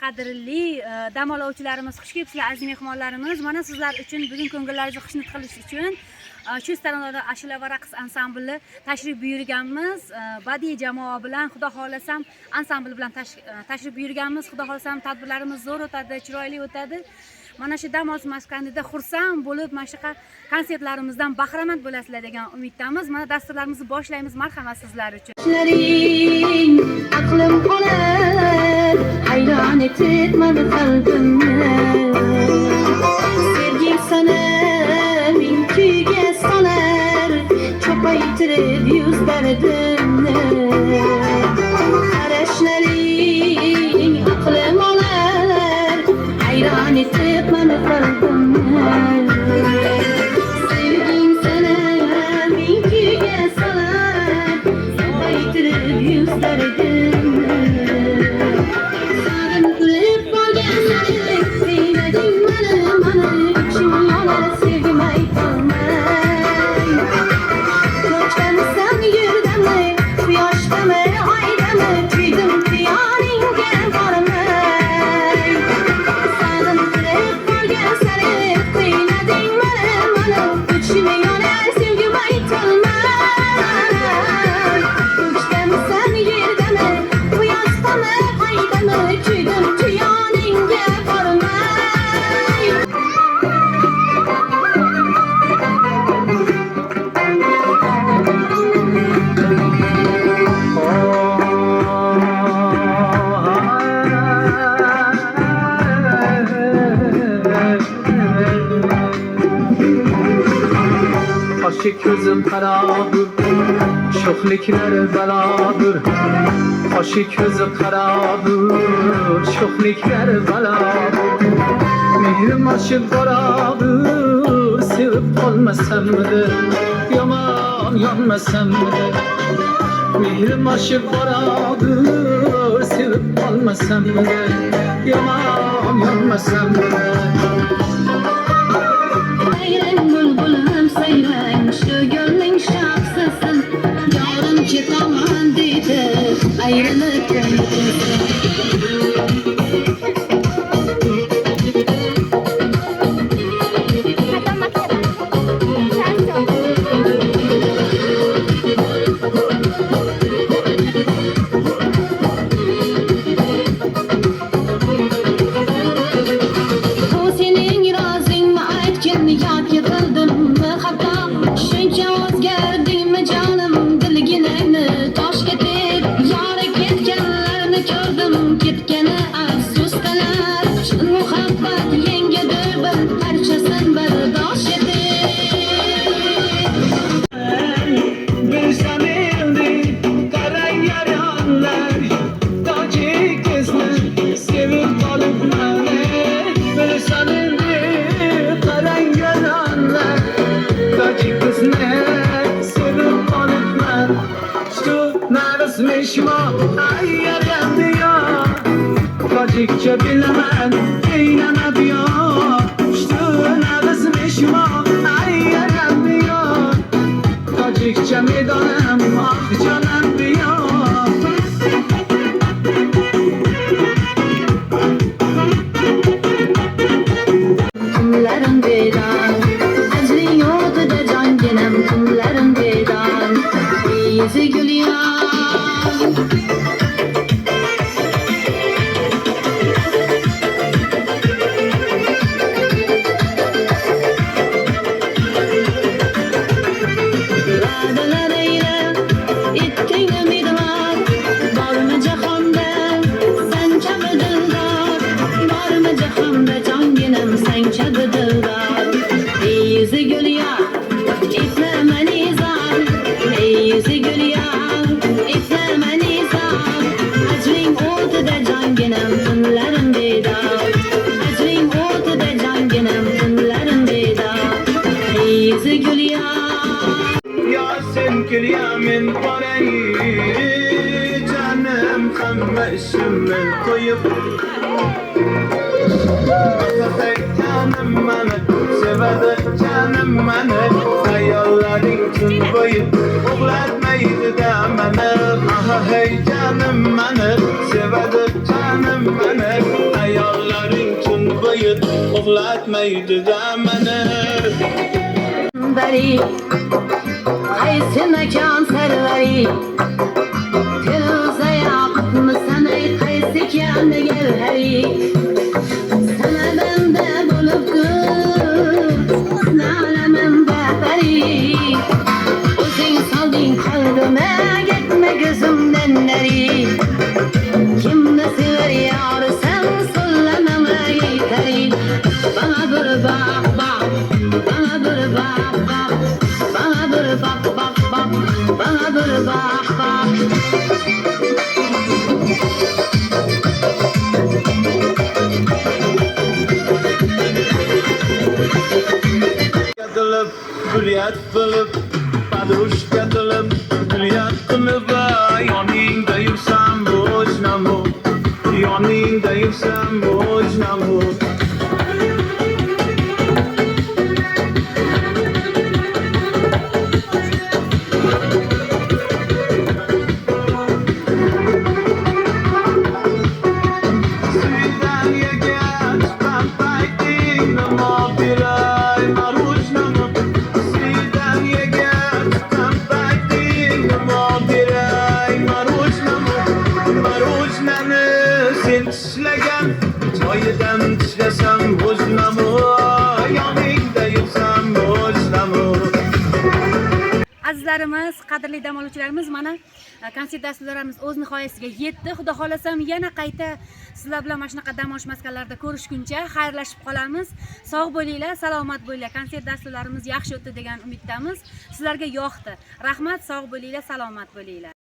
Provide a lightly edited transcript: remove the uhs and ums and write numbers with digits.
qadrli dam oluvchilarimiz, xush kelibsizlar aziz mehmonlarimiz. Mana sizlar uchun bugun ko'ngillaringizni xushnud qilish uchun shu staronada ashula va raqs ansambli tashrif buyurganmiz. Badiiy jamoa bilan, xudo xohlasam, ansambl bilan tashrif buyurganmiz. Xudo xohlasam, tadbirlarimiz zo'r o'tadi, chiroyli o'tadi. Mana shu dam olish maskanida xursand bo'lib, mana shunaqa konsertlarimizdan bahramand bo'lasizlar degan umiddamiz. Mana dasturlarimizni boshlaymiz. Marhamat sizlar uchun. Aqlim qolar, hayron etmadi qalbimni. Sevgim sana ming kuyga solar, cho'paytirib yuz dardimni. Qarashlaring aqlim olar, hayron etmadi qalbimni. Sevgim sana ming kuyga solar, cho'paytirib yuz dardimni. Sarılib qolganlaring siylading meni, ichim yonar sevgim aytolmay. Ko'chamisan yurdamay, quyoshdami, oydami, kuydim yoningga bormay. Sarılib qolganlaring siylading meni, ichim yonar sevgim aytolmay. Ko'chamisan yurdamay, quyoshdami, oydami, kuydim yoningga bormay. Kaşı gözüm karadır, şoxlikler beladır. Kaşı gözü karadır, şoxlikler beladır. Mehrim aşık karadır, sevip kalmasam mıdır? Yaman yanmasam mıdır? Mehrim aşık karadır, sevip kalmasam mıdır? Yaman yanmasam mıdır? Sayran bulbulum sayran, şu gönlün şahsısın. Yarın çıkamam dedi, ayrılık gönlüsün. Bu senin razın mı aytkin, yak yıkıldın mı hatta? Şunca o'zgarding mi canım, dilginangni tosh etib. Yori ketganlarni ko'rdim, ketgani afsusdalar. Chin muhabbat yengidir bir parchasin bardosh etib. Bilsem ildi, kara yaranlar, tacik kızlar, sevip kalıp beni. Bilsem ildi, kara yaranlar, tacik kızlar, sevip kalıp beni. Şu neresi şma, ay yaram diyor, tacikçe bilemem, eyleme diyor. Şu neresi şma, ay yaram diyor, tacikçe meydanım, ah canım diyor. Kumlarım bedar, acri o'tida jonginam, kumlarım bedar, yüzü gülüyor. Va'dalar eylab, etding umidvor, bormi jahonda sen kabi dildor, bormi jahonda jonginam sen kabi dildor. Ey yuzi gulyor, etlama nizor, ey yuzi gulyor, etlama nizor. Ajring o'tida jonginam, tunlarim bedor, ajring o'tida jonginam, tunlarim bedor. Ey yuzi gulyor. Yasin kül yamin parayı, canım hamma işimi koyup. Hey canım beni, sevedi canım beni. Hayallerin tüm boyu, uğratmaydı da beni. Aha hey canım beni, sevedi canım beni. koyup Uxlatmaydı da meni beri Qaysi makon sarvari Firuza yoqibmi sana qaysi kamni gavhari Sana banda bo'libdi Nalamanda bari O'zing solding qalbime Ketma ko'zimdan nari Kimni sevar yor sen so'llamama yetari Bana bir bak bak Bana bir bak bak Bana bir bak bak bak Bana bir bak bak Yatılıp, gülyat bulup Padruşka tılıp, gülyat kılıp Yoningda yursam bo'jnamu Yoningda yursam bo'jnamu Joyidan tishlasam bo'jnamu Yoningda yursam bo'jnamu Azizlarimiz, qadrli dam oluvchilarimiz, mana konsert dasturlarimiz o'z nihoyasiga yetdi. Xudo xolasam yana qayta sizlar bilan mana shunaqa dam olish maskanlarida ko'rishguncha xayrlashib qolamiz. Sog' bo'linglar, salomat bo'linglar. Konsert dasturlarimiz yaxshi o'tdi degan umiddamiz. Sizlarga yoqdi. Rahmat, sog' bo'linglar, salomat bo'linglar.